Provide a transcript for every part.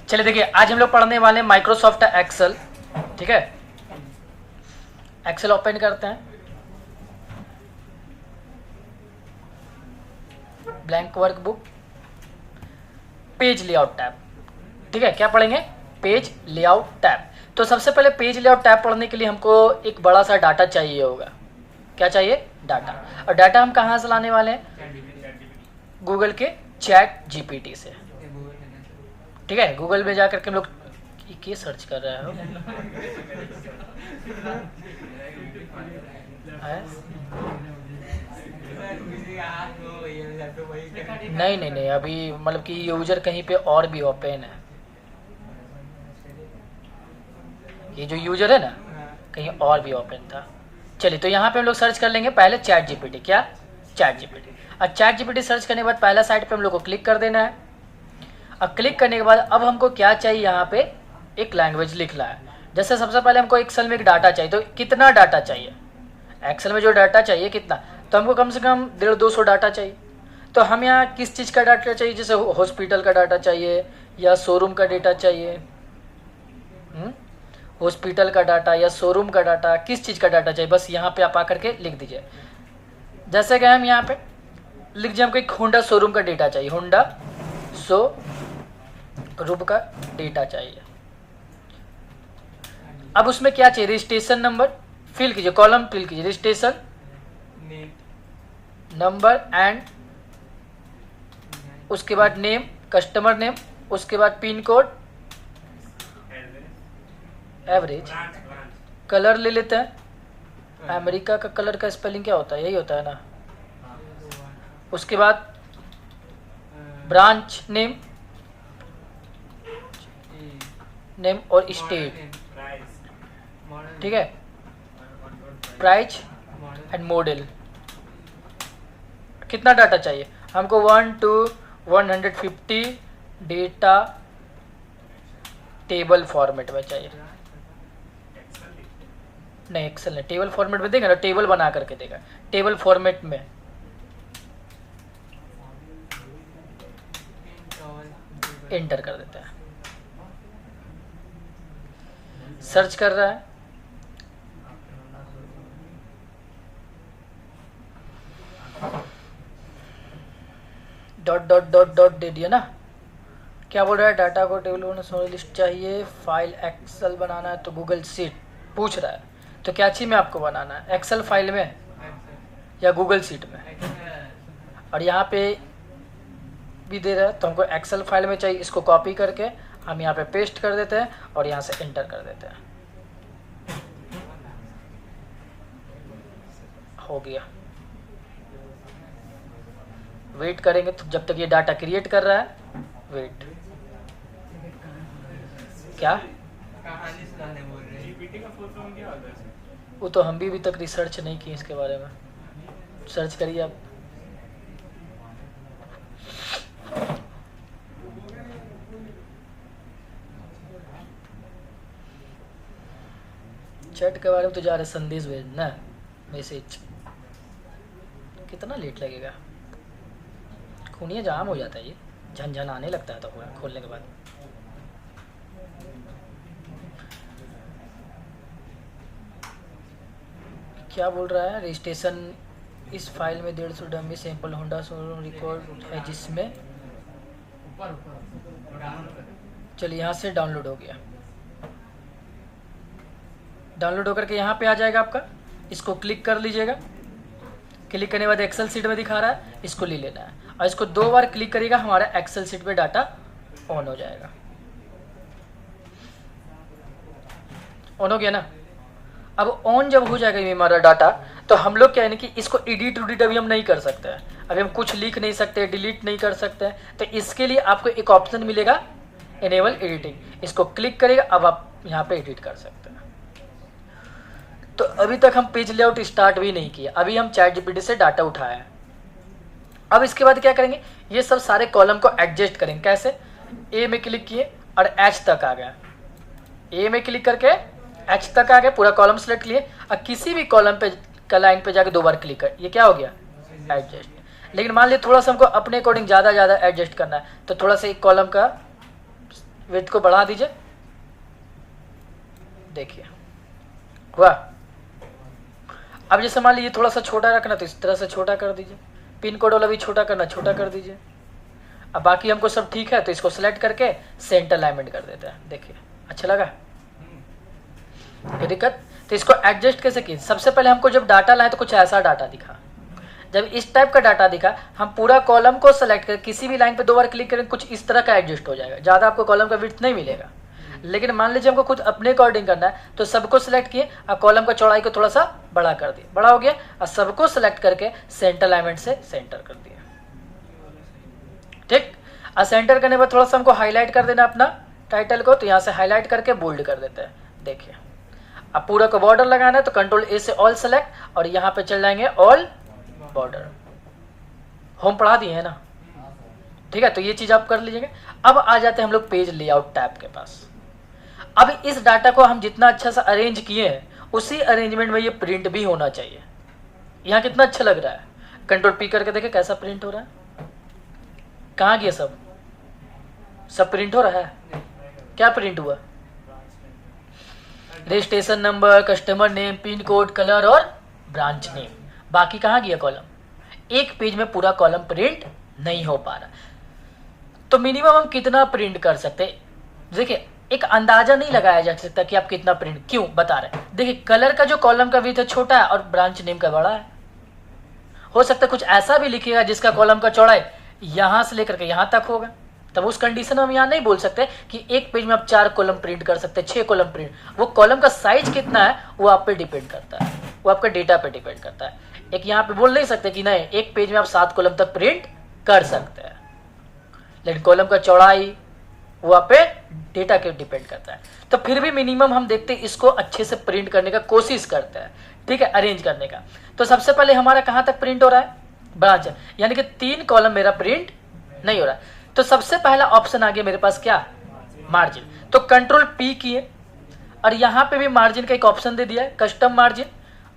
चलिए देखिए, आज हम लोग पढ़ने वाले हैं माइक्रोसॉफ्ट एक्सेल। ठीक है, एक्सेल ओपन करते हैं, blank workbook, page layout tab. ठीक है, क्या पढ़ेंगे? Page layout tab. तो सबसे पहले पेज लेआउट टैब पढ़ने के लिए हमको एक बड़ा सा डाटा चाहिए होगा। क्या चाहिए? डाटा। और डाटा हम कहाँ से लाने वाले हैं? गूगल के चैट जीपीटी से। ठीक है, गूगल में जाकर के हम लोग ये सर्च कर रहे हो नहीं नहीं नहीं, अभी मतलब कि यूजर कहीं पे और भी ओपन है। ये जो यूजर है ना, कहीं और भी ओपन था। चलिए, तो यहाँ पे हम लोग सर्च कर लेंगे पहले चैट जीपीटी। क्या? Chat GPT. और चैट जीपीटी सर्च करने के बाद पहला साइट पे हम लोग को क्लिक कर देना है। और क्लिक करने के बाद अब हमको क्या चाहिए? यहाँ पे एक लैंग्वेज लिखना है। जैसे सबसे पहले हमको एक्सेल में एक डाटा चाहिए, तो कितना डाटा चाहिए? एक्सेल में जो डाटा चाहिए कितना, तो हमको कम से कम 150-200 डाटा चाहिए। तो हम यहाँ किस चीज़ का डाटा चाहिए? जैसे हॉस्पिटल का डाटा चाहिए या शोरूम का डेटा चाहिए? हॉस्पिटल का डाटा या शोरूम का डाटा, किस चीज़ का डाटा चाहिए? बस यहाँ पे आप आकर के लिख दीजिए। जैसे कि हम यहाँ पे लिख दिए हमको एक होंडा शोरूम का डेटा चाहिए, होंडा शोरूम का डेटा चाहिए। अब उसमें क्या चाहिए? रजिस्ट्रेशन नंबर फिल कीजिए, कॉलम फिल कीजिए, रजिस्ट्रेशन नंबर एंड उसके बाद नेम, कस्टमर नेम, उसके बाद पिन कोड, एवरेज, कलर ले लेते हैं। अमेरिका का कलर का स्पेलिंग क्या होता है? यही होता है ना। उसके बाद ब्रांच नेम और स्टेट। ठीक है, प्राइस एंड मॉडल। कितना डाटा चाहिए हमको? 1 to 150 डेटा टेबल फॉर्मेट में चाहिए। नहीं, एक्सेल नहीं, टेबल फॉर्मेट में देगा ना, टेबल बना करके देगा, टेबल फॉर्मेट में। एंटर कर देता है, सर्च कर रहा है। डॉट डॉट डॉट डॉट दे दिया ना। क्या बोल रहा है? डाटा को टेबल में लिस्ट चाहिए, फाइल एक्सेल बनाना है तो गूगल शीट पूछ रहा है। तो क्या चीज़ में आपको बनाना है? एक्सेल फाइल में या गूगल शीट में? और यहाँ पे भी दे रहा है, तो हमको एक्सेल फाइल में चाहिए। इसको कॉपी करके हम यहाँ पे पेस्ट कर देते हैं और यहाँ से एंटर कर देते हैं। हो गया। वेट करेंगे तो जब तक ये डाटा क्रिएट कर रहा है। वेट, क्या? वो तो हम भी तक रिसर्च नहीं की इसके बारे में। सर्च करिए आप। चैट के बारे में तो जा रहे संदेश भेजना, मैसेज। कितना लेट लगेगा? खूनिया जाम हो जाता है, ये झनझन आने लगता है तो खोलने के बाद। क्या बोल रहा है? रजिस्ट्रेशन इस फाइल में 150 dummy sample Honda showroom record है, जिसमें चलिए यहाँ से डाउनलोड हो गया। डाउनलोड होकर के यहाँ पे आ जाएगा आपका। इसको क्लिक कर लीजिएगा। क्लिक करने के बाद एक्सेल शीट में दिखा रहा है, इसको ले लेना है और इसको 2 बार क्लिक करिएगा, हमारा एक्सेल शीट पे डाटा ऑन हो जाएगा। ऑन हो गया ना। अब ऑन जब हो जाएगा ये हमारा डाटा, तो हम लोग क्या है ना कि इसको एडिट उडिट अभी हम नहीं कर सकते हैं। अभी हम कुछ लिख नहीं सकते, डिलीट नहीं कर सकते हैं। तो इसके लिए आपको एक ऑप्शन मिलेगा, इनेबल एडिटिंग। इसको क्लिक करेगा, अब आप यहाँ पे एडिट कर सकते हैं। तो अभी तक हम पेज लेआउट स्टार्ट भी नहीं किया, अभी हम चैट जीपीटी से डाटा उठाया है। अब इसके बाद क्या करेंगे? ये सब सारे कॉलम को एडजस्ट करेंगे। कैसे? ए में क्लिक किए और एच तक आ गया। ए में क्लिक करके एच तक आ गया, पूरा कॉलम सेलेक्ट लिए और किसी भी कॉलम पे का लाइन पे जाके 2 बार क्लिक कर, ये क्या हो गया? एडजस्ट। लेकिन मान लीजिए थोड़ा सा हमको अपने अकॉर्डिंग ज़्यादा एडजस्ट करना है, तो थोड़ा सा एक कॉलम का विड्थ को बढ़ा दीजिए, देखिए हुआ। अब जैसे मान लीजिए थोड़ा सा छोटा रखना तो इस तरह से छोटा कर दीजिए, पिन कोड वाला भी छोटा करना, छोटा कर दीजिए। अब बाकी हमको सब ठीक है तो इसको सेलेक्ट करके सेंटर अलाइनमेंट कर देते हैं। देखिए अच्छा लगा, कोई दिक्कत? तो इसको एडजस्ट कैसे किए? सबसे पहले हमको जब डाटा लाए तो कुछ ऐसा डाटा दिखा, जब इस टाइप का डाटा दिखा हम पूरा कॉलम को सेलेक्ट कर किसी भी लाइन पे 2 बार क्लिक करें कुछ इस तरह का एडजस्ट हो जाएगा, ज़्यादा आपको कॉलम का विड्थ नहीं मिलेगा। लेकिन मान लीजिए हमको खुद अपने अकॉर्डिंग करना है तो सबको सिलेक्ट किए और कॉलम का चौड़ाई को थोड़ा सा बड़ा कर दिए, बड़ा हो गया, और सबको सिलेक्ट करके सेंटर अलाइनमेंट से सेंटर कर दिया। ठीक, और सेंटर करने पर थोड़ा सा हमको हाईलाइट कर देना अपना टाइटल को, तो यहाँ से हाईलाइट करके बोल्ड कर देते हैं। देखिए अब पूरा को बॉर्डर लगाना है तो कंट्रोल ए से ऑल सेलेक्ट और यहाँ पे चल जाएंगे ऑल बॉर्डर। होम पढ़ा दिए है ना, ठीक है, तो ये चीज आप कर लीजिएगा। अब आ जाते हैं हम लोग पेज लेआउट टैब के पास। अब इस डाटा को हम जितना अच्छा सा अरेंज किए हैं उसी अरेंजमेंट में ये प्रिंट भी होना चाहिए। यहाँ कितना अच्छा लग रहा है, कंट्रोल पी करके देखे कैसा प्रिंट हो रहा है। कहाँ गया सब प्रिंट हो रहा है। क्या प्रिंट हुआ? Registration number, customer name, pin code, colour और ब्रांच नेम। बाकी कहाँ गया कॉलम? एक पेज में पूरा कॉलम प्रिंट नहीं हो पा रहा। तो मिनिमम हम कितना प्रिंट कर सकते हैं? देखिए एक अंदाजा नहीं लगाया जा सकता कि आप कितना प्रिंट, क्यों बता रहे हैं। देखिए कलर का जो कॉलम का विड्थ है छोटा है और ब्रांच नेम का बड़ा है। हो सकता है कुछ ऐसा भी लिखिएगा जिसका कॉलम का चौड़ाई यहाँ से लेकर के यहाँ तक होगा, तब उस कंडीशन में हम यहाँ नहीं बोल सकते कि एक पेज में आप 4 कॉलम प्रिंट कर सकते हैं, 6 कॉलम प्रिंट। वो कॉलम का साइज कितना है वो आप पे डिपेंड करता है, वो आपका डेटा पे डिपेंड करता है। एक यहाँ पे बोल नहीं सकते कि नहीं एक पेज में आप 7 कॉलम तक प्रिंट कर सकते हैं, लेकिन कॉलम का चौड़ाई वो आप पे डेटा के डिपेंड करता है। तो फिर भी मिनिमम हम देखते हैं इसको अच्छे से प्रिंट करने का कोशिश करते हैं, ठीक है, अरेंज करने का। तो सबसे पहले हमारा कहाँ तक प्रिंट हो रहा है? ब्रांच, यानी कि 3 कॉलम मेरा प्रिंट नहीं हो रहा है। तो सबसे पहला ऑप्शन आ गया मेरे पास क्या? मार्जिन। तो कंट्रोल पी किए और यहाँ पे भी मार्जिन का एक ऑप्शन दे दिया है, कस्टम मार्जिन।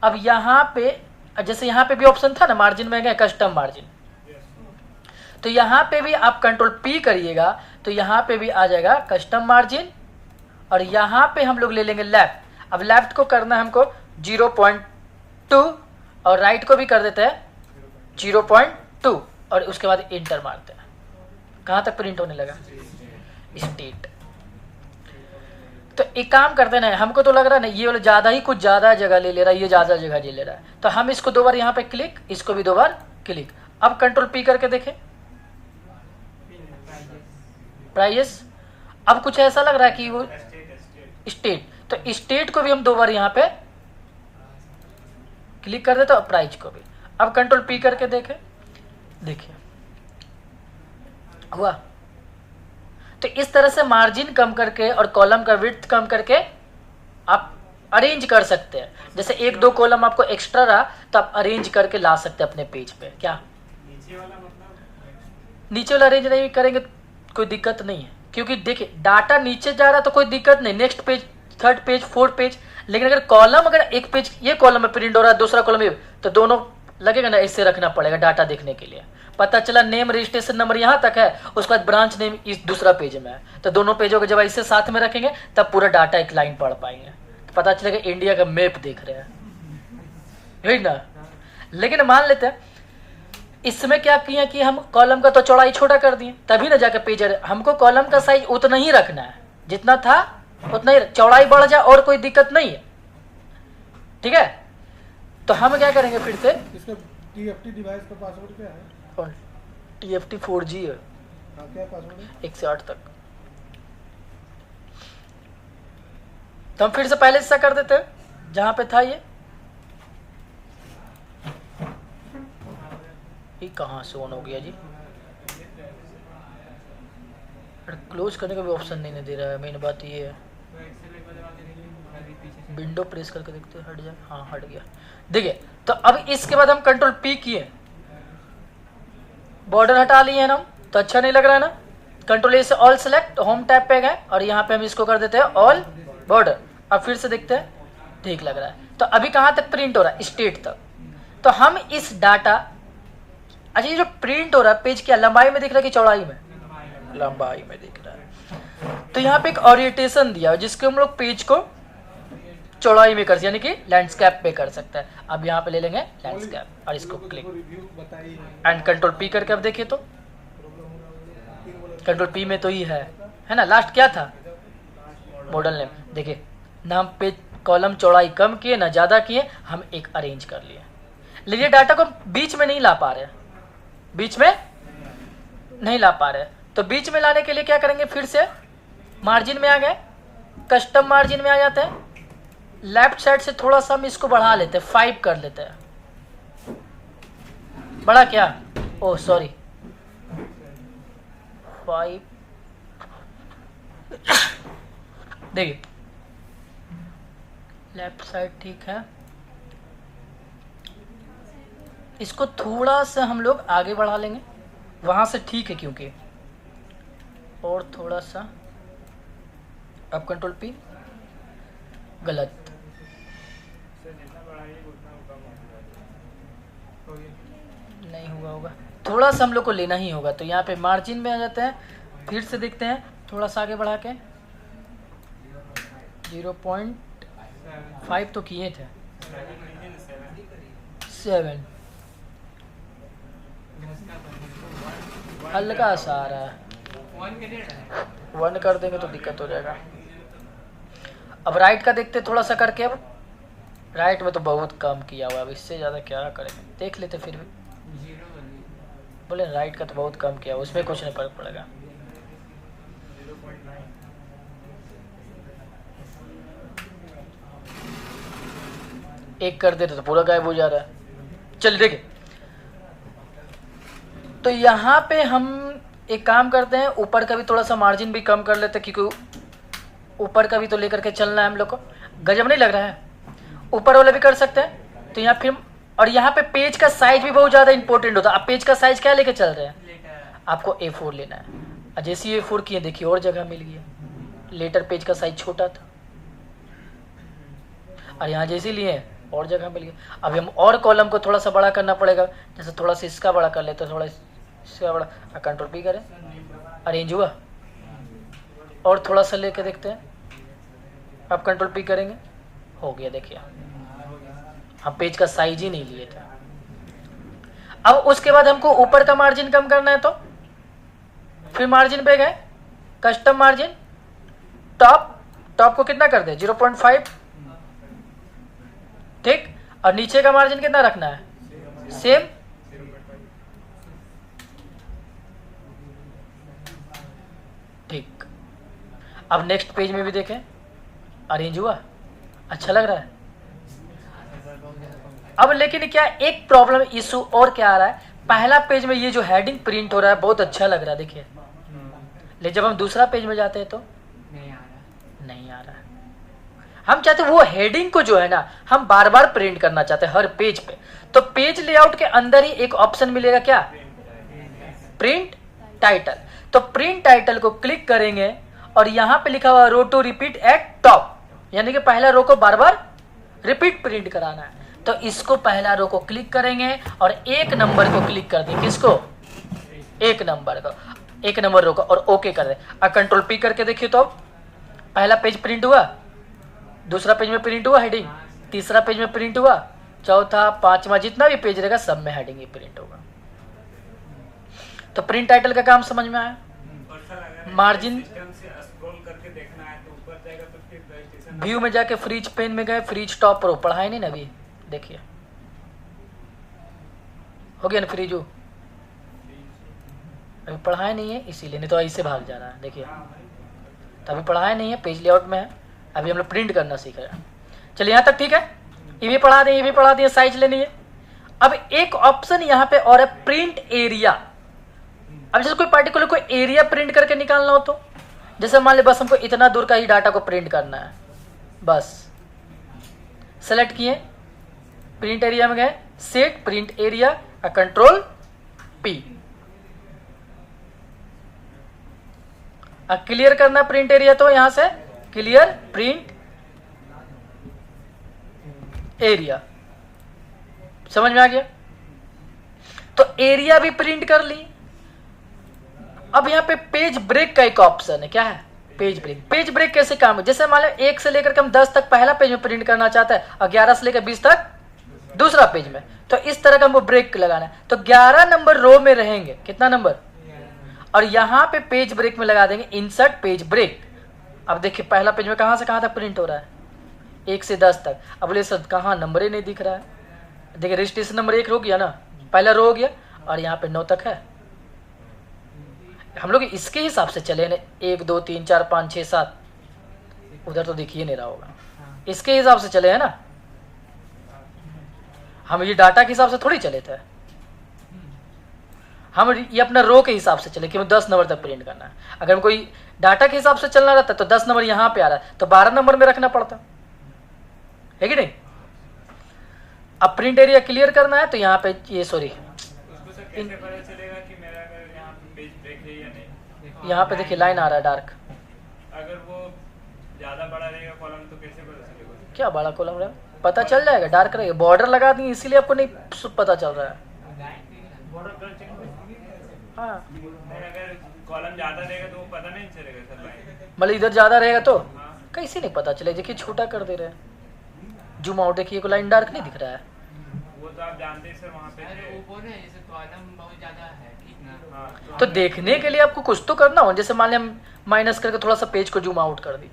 अब यहाँ पे जैसे यहाँ पे भी ऑप्शन था ना मार्जिन में गया कस्टम मार्जिन, तो यहाँ पे भी आप कंट्रोल पी करिएगा तो यहाँ पे भी आ जाएगा कस्टम मार्जिन। और यहाँ पे हम लोग ले लेंगे लेफ्ट। अब लेफ्ट को करना है हमको 0.2 और राइट को भी कर देते हैं 0.2 और उसके बाद इंटर मारते हैं। कहाँ तक प्रिंट होने लगा? स्टेट। तो एक काम करते ना, हमको तो लग रहा है ना ये वाला ज़्यादा ही कुछ ज़्यादा जगह ले ले रहा है, ये ज़्यादा जगह ले ले रहा है, तो हम इसको 2 बार यहाँ पे क्लिक, इसको भी 2 बार क्लिक। अब कंट्रोल पी करके देखें प्राइस। अब कुछ ऐसा लग रहा है कि वो स्टेट, तो स्टेट को भी हम 2 बार यहाँ पे क्लिक कर देते और प्राइस को भी। अब कंट्रोल पी करके देखें, देखिए हुआ। तो इस तरह से मार्जिन कम करके और कॉलम का विड्थ कम करके आप अरेंज कर सकते हैं। जैसे 1-2 कॉलम आपको एक्स्ट्रा रहा तो आप अरेंज करके ला सकते हैं अपने पेज पे। क्या नीचे वाला अरेंज नहीं करेंगे कोई दिक्कत नहीं है, क्योंकि देखिए डाटा नीचे जा रहा तो कोई दिक्कत नहीं, next page, 3rd page, 4th page. लेकिन अगर कॉलम, अगर एक पेज ये कॉलम में प्रिंट हो रहा है दूसरा कॉलम में, तो दोनों लगेगा ना, इससे रखना पड़ेगा डाटा देखने के लिए। पता चला नेम रजिस्ट्रेशन नंबर यहाँ तक है, उसके बाद ब्रांच नेम इस दूसरा पेज में है, तो दोनों पेजों को जब ऐसे साथ में रखेंगे तब पूरा डाटा एक लाइन पढ़ पाएंगे, तो पता चलेगा इंडिया का मैप देख रहे हैं, है ना। लेकिन मान लेते हैं इसमें क्या किया कि हम कॉलम का तो चौड़ाई छोटा कर दिए, तभी ना जाकर पेज, हमको कॉलम का साइज उतना ही रखना है जितना था उतना ही, चौड़ाई बढ़ जाए और कोई दिक्कत नहीं है, ठीक है। तो हम क्या करेंगे फिर से, इसका TFT डिवाइस का पासवर्ड क्या है? कौन? TFT 4G है। क्या पासवर्ड है? 1 से 8 तक। तो हम फिर से पहले से कर देते हैं जहां पे था ये कहां से ऑन हो गया जी? क्लोज करने का भी ऑप्शन नहीं दे रहा है, मेन बात ये है। विंडो प्रेस करके देखते हैं, हट जाए। हाँ हट गया, देखिए। तो अब इसके बाद हम कंट्रोल पी किए, बॉर्डर हटा लिए हैं हम, तो अच्छा नहीं लग रहा है ना। कंट्रोल ए से ऑल सेलेक्ट, होम टैब पे गए और यहाँ पे हम इसको कर देते हैं ऑल बॉर्डर। अब फिर से देखते हैं, ठीक लग रहा है। तो अभी कहाँ तक प्रिंट हो रहा है? स्टेट तक। तो हम इस डाटा अच्छा ये जो प्रिंट हो रहा है पेज क्या लंबाई में दिख रहा है कि चौड़ाई में? लंबाई में दिख रहा है। तो यहाँ पे एक ओरिएंटेशन दिया है जिसके हम लोग पेज को चौड़ाई में कर सकते, यानी कि लैंडस्केप पे कर सकते हैं। अब यहाँ पे ले लेंगे लैंडस्केप और इसको क्लिक एंड कंट्रोल पी करके अब देखिए तो कंट्रोल पी में तो ही है ना। लास्ट क्या था? Model name. देखिए नाम पेज कॉलम चौड़ाई कम किए ना ज़्यादा किए, हम एक अरेंज कर लिए। लेकिन डाटा को बीच में नहीं ला पा रहे, बीच में नहीं ला पा रहे, तो बीच में लाने के लिए क्या करेंगे? फिर से मार्जिन में आ गए, कस्टम मार्जिन में आ जाते हैं, लेफ्ट साइड से थोड़ा सा हम इसको बढ़ा लेते हैं, 5 कर लेते हैं। बड़ा क्या? Oh sorry 5। देखिए लेफ्ट साइड ठीक है, इसको थोड़ा सा हम लोग आगे बढ़ा लेंगे, वहां से ठीक है क्योंकि, और थोड़ा सा अब कंट्रोल पी, गलत नहीं हुआ होगा, थोड़ा सा हम लोग को लेना ही होगा। तो यहाँ पे मार्जिन में आ जाते हैं, फिर से देखते हैं थोड़ा सा आगे बढ़ा के 0.5 तो किए थे, 7 हल्का सा आ रहा है, 1 कर देंगे तो दिक्कत हो जाएगा। अब राइट का देखते थोड़ा सा करके, अब राइट में तो बहुत कम किया हुआ, अब इससे ज़्यादा क्या करेंगे, देख लेते फिर भी। बोले राइट का तो बहुत कम किया, उसमें कुछ नहीं फर्क पड़ेगा। एक कर देते तो पूरा गायब हो जा रहा है। चल देखिए, तो यहाँ पे हम एक काम करते हैं, ऊपर का भी थोड़ा सा मार्जिन भी कम कर लेते हैं, क्योंकि ऊपर का भी तो लेकर के चलना है हम लोग को। गजब नहीं लग रहा है? ऊपर वाला भी कर सकते हैं। तो यहाँ फिर, और यहाँ पे पेज का साइज भी बहुत ज़्यादा इंपॉर्टेंट होता है। आप पेज का साइज क्या लेके चल रहे हैं? आपको A4 लेना है। और जैसे A4 किए देखिए और जगह मिल गया, लेटर पेज का साइज छोटा था और यहाँ जैसे लिए और जगह मिल गया। अभी हम और कॉलम को थोड़ा सा बड़ा करना पड़ेगा, जैसे थोड़ा सा इसका बड़ा कर लेते, थोड़ा इसका बड़ा, कंट्रोल पी करें, अरेंज हुआ, और थोड़ा सा लेके देखते हैं। अब कंट्रोल पी करेंगे, हो गया। देखिए हम पेज का साइज ही नहीं लिए थे। अब उसके बाद हमको ऊपर का मार्जिन कम करना है, तो फिर मार्जिन पे गए, कस्टम मार्जिन, टॉप को कितना कर दे? 0.5, ठीक। और नीचे का मार्जिन कितना रखना है? सेम। ठीक। अब नेक्स्ट पेज में भी देखें, अरेंज हुआ, अच्छा लग रहा है। अब लेकिन क्या एक प्रॉब्लम इशू और क्या आ रहा है? पहला पेज में ये जो हेडिंग प्रिंट हो रहा है बहुत अच्छा लग रहा है, देखिए, लेकिन जब हम दूसरा पेज में जाते हैं तो नहीं आ रहा है। हम चाहते हैं वो हेडिंग को जो है ना, हम बार बार प्रिंट करना चाहते हैं हर पेज पे। तो पेज लेआउट के अंदर ही एक ऑप्शन मिलेगा, क्या? Print title. तो प्रिंट टाइटल को क्लिक करेंगे और यहाँ पे लिखा हुआ रो टू रिपीट एट टॉप, यानी कि पहला रो को बार बार रिपीट प्रिंट कराना है। तो इसको पहला रो को क्लिक करेंगे और 1 नंबर को क्लिक कर दें। किसको? 1 नंबर को, 1 नंबर रो को, और ओके कर दें। अब कंट्रोल पी करके देखिए तो पहला पेज प्रिंट हुआ, दूसरा पेज में प्रिंट हुआ हेडिंग, तीसरा पेज में प्रिंट हुआ, चौथा, पांचवा, जितना भी पेज रहेगा सब में हेडिंग ही प्रिंट होगा। तो प्रिंट टाइटल का काम समझ में आया। मार्जिन व्यू में जाके फ्रीज पेन में गए, फ्रीज टॉप पर पढ़ा है नहीं ना अभी, देखिए हो गया ना फ्रीज, अभी पढ़ाया नहीं है इसीलिए, नहीं तो ऐसे भाग जा रहा है। देखिए तो अभी पढ़ाया नहीं है, पेज लेआउट में है, अभी हम लोग प्रिंट करना सीख रहे हैं। चलिए यहाँ तक ठीक है, ये भी पढ़ा दें, ये भी पढ़ा दें, साइज लेनी है। अब एक ऑप्शन यहाँ पे और है, प्रिंट एरिया। अब जैसे कोई पार्टिकुलर कोई एरिया प्रिंट करके निकालना हो तो, जैसे मान ले बस हमको इतना दूर का ही डाटा को प्रिंट करना है, बस सेलेक्ट किए, प्रिंट एरिया में गए, set print area, control P. Clear करना प्रिंट एरिया, तो यहां से क्लियर प्रिंट एरिया। समझ में आ गया? तो एरिया भी प्रिंट कर ली। अब यहाँ पे पेज ब्रेक का एक ऑप्शन है, क्या है? Page break. पेज ब्रेक कैसे काम है? जैसे मान लो 1 से लेकर के हम 10 तक पहला पेज में प्रिंट करना चाहता है और 11 से लेकर 20 तक दूसरा पेज में, तो इस तरह का हमको ब्रेक लगाना है। तो 11 नंबर रो में रहेंगे, कितना नंबर? और यहाँ पे पेज ब्रेक में लगा देंगे इंसर्ट पेज ब्रेक। अब देखिए पहला पेज में कहाँ से कहाँ तक प्रिंट हो रहा है? 1 से 10 तक। अब बोले सर कहाँ, नंबर ही नहीं दिख रहा है। देखिए रजिस्ट्रेशन नंबर 1 हो गया ना, पहला रो हो गया, और यहाँ पे 9 तक है। हम लोग इसके हिसाब से चले ना, 1 2 3 4 5 6 7, उधर तो दिखिए नहीं रहा होगा, इसके हिसाब से चले हैं ना। हम ये डाटा के हिसाब से थोड़ी चले थे, हम ये अपना रो के हिसाब से चले कि हमें 10 नंबर तक प्रिंट करना है। अगर हम कोई डाटा के हिसाब से चलना रहता तो 10 नंबर यहाँ पे आ रहा है तो 12 नंबर में रखना पड़ता है कि नहीं। अब प्रिंट एरिया क्लियर करना है तो यहाँ पे ये सॉरी कैसे पता चलेगा कि मेरा अगर यहाँ पे पेज ब्रेक है या नहीं? यहाँ पे देखिए लाइन आ रहा है डार्क। अगर वो ज्यादा बड़ा रहेगा कॉलम तो कैसे पता चलेगा? क्या बड़ा कॉलम रहेगा? पता चल जाएगा, डार्क रहेगा। बॉर्डर लगा दी इसीलिए आपको नहीं पता चल रहा है। हाँ नहीं, अगर कॉलम ज्यादा रहेगा तो वो पता नहीं चलेगा सर लाइन। मतलब इधर ज्यादा रहेगा तो हाँ। कैसे नहीं पता चले? देखिए छोटा कर दे रहे हैं, जूम आउट देखिए को लाइन डार्क नहीं दिख रहा है। वो तो आप जानते हैं सर वहाँ पे थे। ऊपर है जैसे कॉलम बहुत ज्यादा है कितना। हाँ, तो देखने के लिए आपको कुछ तो करना हो। जैसे मान लिया हम माइनस करके थोड़ा सा पेज को जूम आउट कर दी,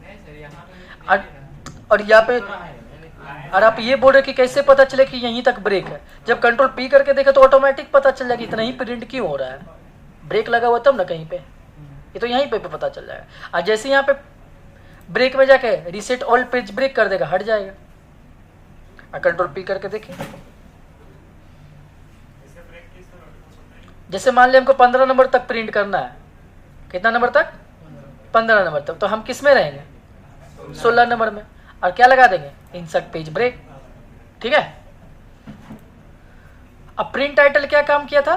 नहीं सर यहाँ पे और यहाँ पे, और आप ये बोल रहे कि कैसे पता चले कि यहीं तक ब्रेक है? जब कंट्रोल पी करके देखे तो ऑटोमेटिक पता चल जाएगा इतना ही प्रिंट क्यों हो रहा है। ब्रेक लगा हुआ तब ना कहीं पे, ये तो यहीं पे पता चल जाएगा। और जैसे यहाँ पे ब्रेक में जाके रीसेट ऑल पेज ब्रेक कर देगा, हट जाएगा। और कंट्रोल पी करके देखिए, इससे ब्रेक किस तरह? जैसे मान लिया हमको 15 नंबर तक प्रिंट करना है। कितना नंबर तक? 15 नंबर तक। तो हम किस में रहेंगे? 16 नंबर में। और क्या लगा देंगे? Insert page break. ठीक है। अब प्रिंट टाइटल क्या काम किया था?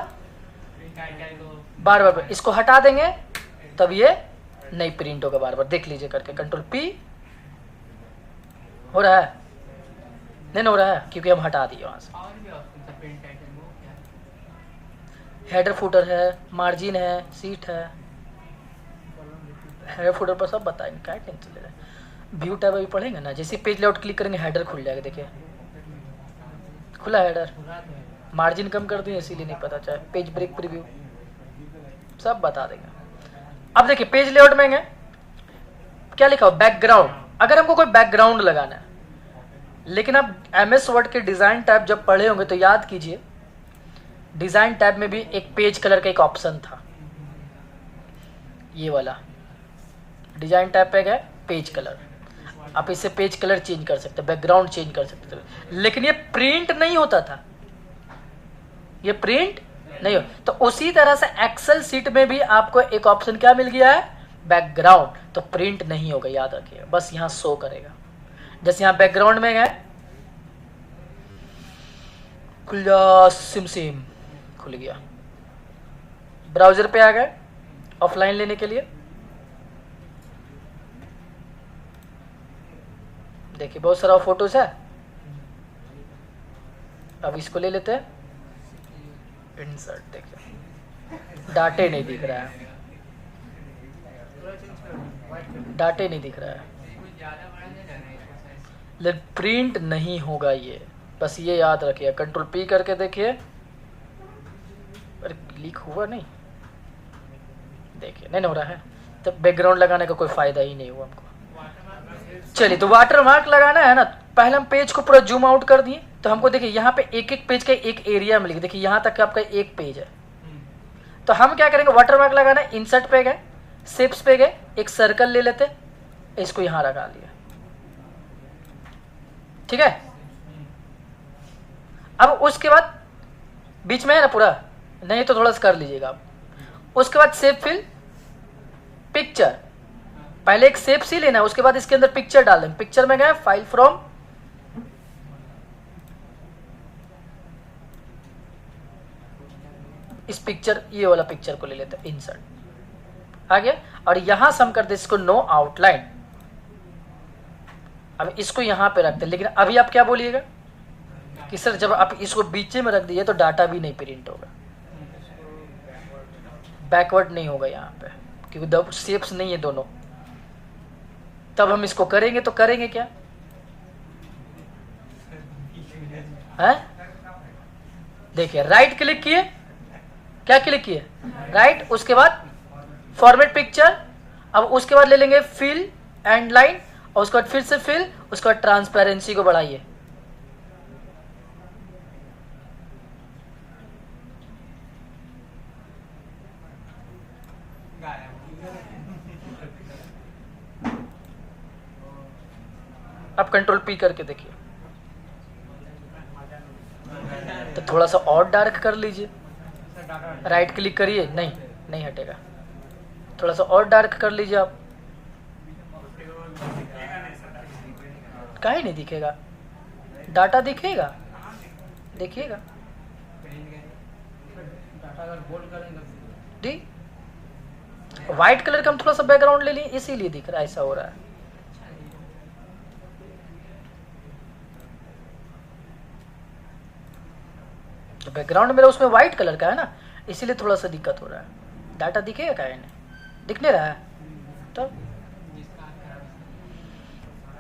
बार बार इसको हटा देंगे तब ये नहीं प्रिंट होगा। बार बार देख लीजिए करके, कंट्रोल पी। हो रहा है? नहीं हो रहा है क्योंकि हम हटा दिए वहां से। और भी ऑप्शन था प्रिंट टाइटल वो क्या है? हेडर फुटर है, मार्जिन है, सीट है। हेडर फुटर पर सब बताएंगे, क्या टेंशन ले रहे हैं। व्यू टैब अभी पढ़ेंगे ना, जैसे पेज लेआउट क्लिक करेंगे हेडर खुल जाएगा। देखिए खुला हेडर। मार्जिन कम कर दिए इसीलिए नहीं पता चला। पेज ब्रेक प्रीव्यू सब बता देंगे। अब देखिए पेज लेआउट में गए, क्या लिखा हो? बैकग्राउंड। अगर हमको कोई बैकग्राउंड लगाना है, लेकिन आप MS वर्ड के डिजाइन टैब जब पढ़े होंगे तो याद कीजिए, डिजाइन टैब में भी एक पेज कलर का एक ऑप्शन था, ये वाला। डिजाइन टैब पे गए, पेज कलर। आप इससे पेज कलर चेंज कर सकते, बैकग्राउंड चेंज कर सकते थे, लेकिन ये प्रिंट नहीं होता था। ये प्रिंट नहीं हो। तो उसी तरह से एक्सेल सीट में भी आपको एक ऑप्शन क्या मिल गया है? बैकग्राउंड। तो प्रिंट नहीं होगा, याद रखिएगा, बस यहाँ शो करेगा। जैसे यहाँ बैकग्राउंड में गए, खुल जा, सिम खुल गया। ब्राउजर पे आ गए ऑफलाइन लेने के लिए। देखिए बहुत सारा फोटोज है। अब इसको ले लेते हैं, इंसर्ट। देखिए डाटे नहीं दिख रहा है, डाटे नहीं दिख रहा है, कुछ ज्यादा बड़ा नहीं रहना है इसका साइज। लेकिन प्रिंट नहीं होगा ये, बस ये याद रखिए। कंट्रोल पी करके देखिए, अरे क्लिक हुआ नहीं, देखिए नहीं हो रहा है। तो बैकग्राउंड लगाने का कोई फायदा ही नहीं हुआ हमको। चलिए तो वाटर मार्क लगाना है ना, पहले हम पेज को पूरा जूम आउट कर दिए। तो हमको देखिए यहाँ पे एक एक पेज का एक एरिया मिलेगा। देखिए यहाँ तक आपका एक पेज है। तो हम क्या करेंगे? वाटर मार्क लगाना है, इंसर्ट पे गए, शेप्स पे गए, एक सर्कल ले लेते, इसको यहाँ लगा लिया। ठीक है। अब उसके बाद बीच में है ना पूरा, नहीं तो थोड़ा सा कर लीजिएगा आप। उसके बाद शेप फिल पिक्चर, पहले एक शेप सी लेना है, उसके बाद इसके अंदर पिक्चर डाल देंगे। पिक्चर में गए, फाइल फ्रॉम, इस पिक्चर, ये वाला पिक्चर को ले लेते हैं, इंसर्ट आ गया। और यहां से हम करते इसको नो आउटलाइन। अब इसको यहां पे रखते हैं, लेकिन अभी आप क्या बोलिएगा? कि सर जब आप इसको बीच में रख दिए तो डाटा भी नहीं प्रिंट होगा, बैकवर्ड नहीं होगा यहाँ पे, क्योंकि द शेप्स नहीं है दोनों। तब हम इसको करेंगे तो करेंगे क्या है? देखिए राइट क्लिक किए, क्या क्लिक किए? राइट, उसके बाद फॉर्मेट पिक्चर, अब उसके बाद ले लेंगे फिल एंड लाइन, और उसके बाद फिर से फिल, उसके बाद ट्रांसपेरेंसी को बढ़ाइए। अब कंट्रोल पी करके देखिए, तो थोड़ा सा और डार्क कर लीजिए। राइट क्लिक करिए, नहीं हटेगा, थोड़ा सा और डार्क कर लीजिए आप। काहे नहीं दिखेगा? डाटा दिखेगा, देखिएगा दी। व्हाइट कलर का हम थोड़ा सा बैकग्राउंड ले लिए, इसीलिए दिख रहा है, ऐसा हो रहा है। तो बैकग्राउंड मेरा उसमें व्हाइट कलर का है ना, इसीलिए थोड़ा सा दिक्कत हो रहा है। डाटा दिखेगा काहे नहीं? दिख नहीं रहा है। तो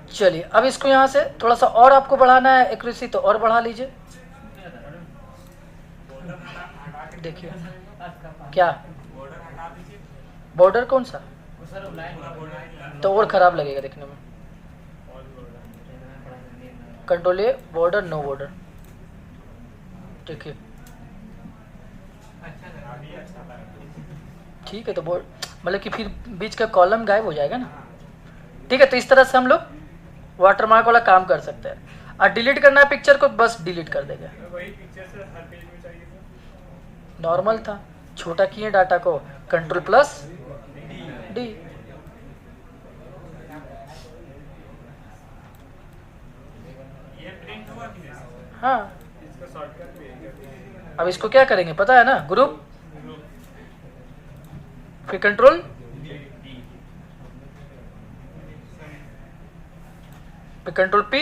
चलिए अब इसको यहाँ से थोड़ा सा और आपको बढ़ाना है एक्यूरेसी, तो और बढ़ा लीजिए। देखिए क्या बॉर्डर कौन सा, तो और खराब लगेगा देखने में। Control A, border, no border, देखिए ठीक है। तो मतलब कि फिर बीच का कॉलम गायब हो जाएगा ना। ठीक है, तो इस तरह से हम लोग वाटरमार्क वाला काम कर सकते हैं। और डिलीट करना है पिक्चर को, बस डिलीट कर देंगे। वही पिक्चर से हर पेज में चाहिए था। नॉर्मल था, छोटा किए डाटा को, कंट्रोल प्लस डी। ये प्रिंट हुआ कि नहीं? हाँ, इसका शॉर्टकट भी है। अब इसको क्या करेंगे पता है ना? ग्रुप, फिर कंट्रोल, फिर कंट्रोल पी,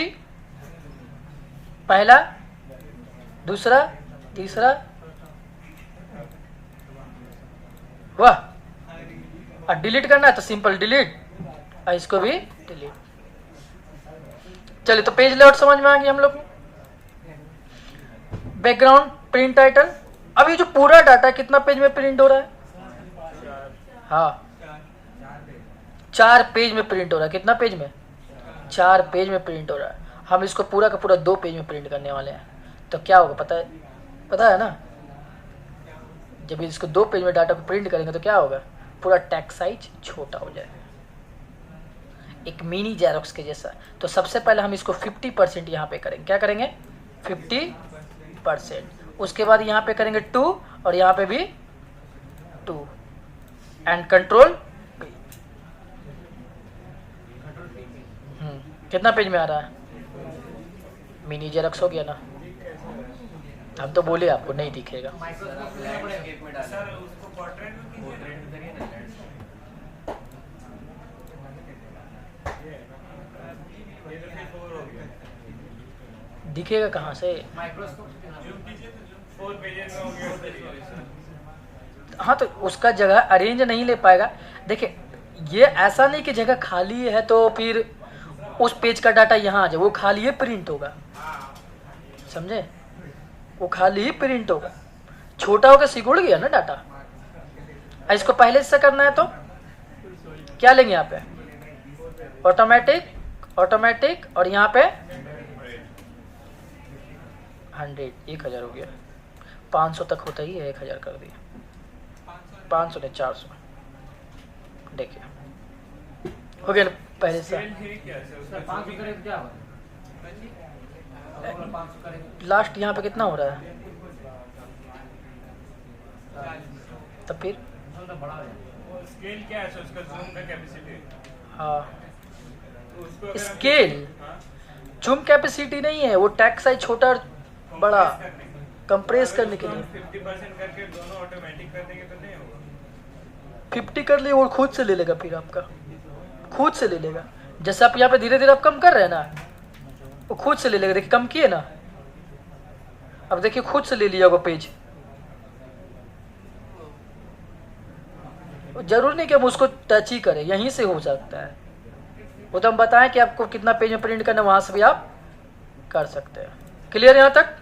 पहला, दूसरा, तीसरा, वाह। और डिलीट करना है तो सिंपल डिलीट, और इसको भी डिलीट। चलिए, तो पेज लेआउट समझ में आ गया हम लोग को। Background, print title. अब ये जो पूरा डाटा कितना पेज में प्रिंट हो रहा है? हाँ, 4 पेज में प्रिंट हो रहा है। कितना पेज में? 4 पेज में प्रिंट हो रहा है। हम इसको पूरा का पूरा 2 पेज में प्रिंट करने वाले हैं। तो क्या होगा पता है ना? जब इसको 2 पेज में डाटा को प्रिंट करेंगे तो क्या होगा? पूरा टेक्स्ट साइज छोटा हो जाएगा, एक मिनी जेरोक्स के जैसा। तो सबसे पहले हम इसको 50% यहाँ पे करेंगे। क्या करेंगे? 50%। उसके बाद यहाँ पे करेंगे 2, और यहाँ पे भी 2, एंड कंट्रोल। कितना पेज में आ रहा है? मिनी जेरोक्स हो गया ना। हम तो बोले आपको नहीं दिखेगा। सर उसको पोर्ट्रेट में कीजिए ना। ये तो फिर 4 हो गया। दिखेगा कहाँ से? जूम कीजिए तो जूम 4 पेजेस में हो गया। हाँ, तो उसका जगह अरेंज नहीं ले पाएगा। देखिए, ये ऐसा नहीं कि जगह खाली है तो फिर उस पेज का डाटा यहाँ आ जाए, वो खाली ही प्रिंट होगा। समझे? वो खाली ही प्रिंट होगा। छोटा होकर सिकुड़ गया ना डाटा। इसको पहले से करना है तो क्या लेंगे? यहाँ पे ऑटोमेटिक, और यहाँ पे 100, 1000 हो गया। 500 तक होता ही है, 1000 कर दिया। 500 नहीं, 400। देखिए हो गया ना पहले से। लास्ट यहाँ पे कितना हो रहा है? तो फिर स्केल क्या है? उसका जूम का कैपेसिटी। हाँ, उसको अगर हम- स्केल हाँ? जूम कैपेसिटी नहीं है, वो टेक्स्ट साइज छोटा और बड़ा कंप्रेस करने के लिए। 50% करके दोनों ऑटोमेटिक कर देंगे तो नहीं होगा। 50 कर लिए, वो खुद से ले लेगा। फिर आपका खुद से ले लेगा। जैसे आप यहाँ पे धीरे धीरे आप कम कर रहे हैं ना, वो खुद से ले लेगा। देखिए कम किए ना, अब देखिए खुद से ले लिया वो पेज, जरूर नहीं कि हम उसको टच ही करें, यहीं से हो सकता है। वो तो हम बताएं कि आपको कितना पेज में प्रिंट करना, वहां से भी आप कर सकते हैं। क्लियर यहां तक?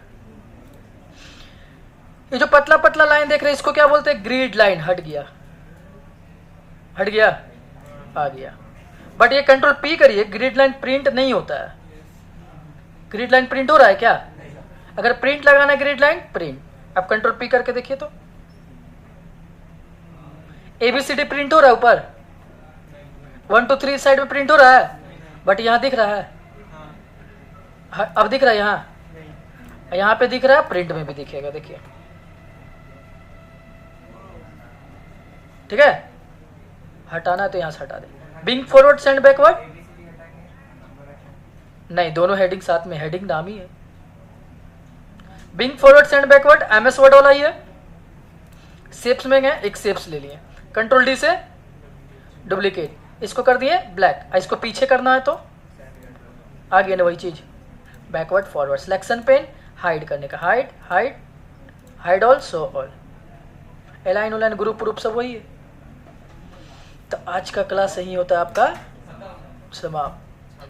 ये जो पतला पतला लाइन देख रहे हैं इसको क्या बोलते हैं? Grid line. हट गया, हट गया, आ गया। बट ये कंट्रोल पी करिए, ग्रिड लाइन प्रिंट नहीं होता है। ग्रिड लाइन प्रिंट हो रहा है क्या? अगर प्रिंट लगाना है ग्रिड लाइन प्रिंट, अब कंट्रोल पी करके देखिए तो ABCD प्रिंट हो रहा है ऊपर, 1 2 3 साइड में प्रिंट हो रहा है, बट यहां दिख रहा है। अब दिख रहा है, यहां पे दिख रहा है, प्रिंट में भी दिखेगा। देखिए ठीक है, हटाना है तो यहां से हटा दे। बिंग फॉरवर्ड सेंड बैकवर्ड नहीं, दोनों हेडिंग साथ में, हेडिंग नाम ही है। Bring forward send backward MS Word वाला ही है। शेप्स में गए, एक शेप्स ले लिए, कंट्रोल D से डुप्लीकेट, इसको कर दिए ब्लैक। इसको पीछे करना है तो आ गया ना वही चीज, backward forward. Selection pane hide करने का, hide hide hide all show all, align उलाइन ग्रुप ग्रुप सब वही है। तो आज का क्लास यही होता है आपका समाप्त।